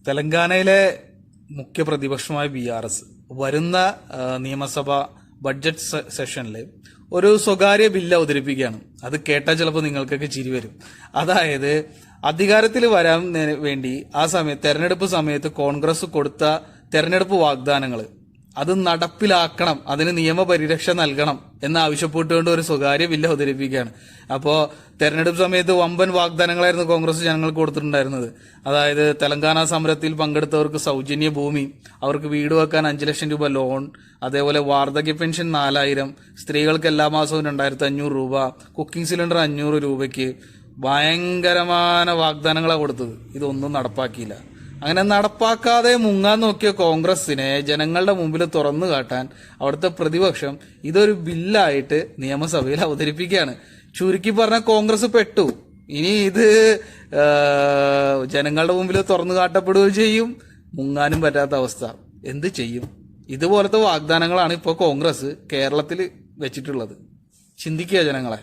തെലങ്കാനയിലെ മുഖ്യ പ്രതിപക്ഷമായ BRS വരുന്ന നിയമസഭ ബഡ്ജറ്റ് സെഷനിൽ ഒരു സ്വകാര്യ ബില്ല് അവതരിപ്പിക്കുകയാണ്. അത് കേട്ടാൽ ചിലപ്പോൾ നിങ്ങൾക്കൊക്കെ ചിരി വരും. അതായത് അധികാരത്തിൽ വരാൻ വേണ്ടി ആ തെരഞ്ഞെടുപ്പ് സമയത്ത് കോൺഗ്രസ് കൊടുത്ത തെരഞ്ഞെടുപ്പ് വാഗ്ദാനങ്ങൾ അത് നടപ്പിലാക്കണം, അതിന് നിയമപരിരക്ഷ നൽകണം എന്നാവശ്യപ്പെട്ടുകൊണ്ട് ഒരു സ്വകാര്യ ബില്ല് അവതരിപ്പിക്കുകയാണ്. അപ്പോൾ തെരഞ്ഞെടുപ്പ് സമയത്ത് വമ്പൻ വാഗ്ദാനങ്ങളായിരുന്നു കോൺഗ്രസ് ജനങ്ങൾക്ക് കൊടുത്തിട്ടുണ്ടായിരുന്നത്. അതായത് തെലങ്കാന സമരത്തിൽ പങ്കെടുത്തവർക്ക് സൗജന്യ ഭൂമി, അവർക്ക് വീട് വെക്കാൻ 5 ലക്ഷം രൂപ ലോൺ, അതേപോലെ വാർദ്ധക്യ പെൻഷൻ 4000, സ്ത്രീകൾക്ക് എല്ലാ മാസവും 2500 രൂപ, കുക്കിംഗ് സിലിണ്ടർ 500 രൂപയ്ക്ക് ഭയങ്കരമായ വാഗ്ദാനങ്ങളാണ് കൊടുത്തത്. ഇതൊന്നും നടപ്പാക്കിയില്ല. അങ്ങനെ നടപ്പാക്കാതെ മുങ്ങാൻ നോക്കിയ കോൺഗ്രസിനെ ജനങ്ങളുടെ മുമ്പിൽ തുറന്നു കാട്ടാൻ അവിടുത്തെ പ്രതിപക്ഷം ഇതൊരു ബില്ലായിട്ട് നിയമസഭയിൽ അവതരിപ്പിക്കുകയാണ്. ചുരുക്കി പറഞ്ഞ കോൺഗ്രസ് പെട്ടു. ഇനി ഇത് ജനങ്ങളുടെ മുമ്പിൽ തുറന്നു കാട്ടപ്പെടുകയും ചെയ്യും, മുങ്ങാനും പറ്റാത്ത അവസ്ഥ. എന്ത് ചെയ്യും? ഇതുപോലത്തെ വാഗ്ദാനങ്ങളാണ് ഇപ്പോൾ കോൺഗ്രസ് കേരളത്തിൽ വെച്ചിട്ടുള്ളത്. ചിന്തിക്കുക ജനങ്ങളെ.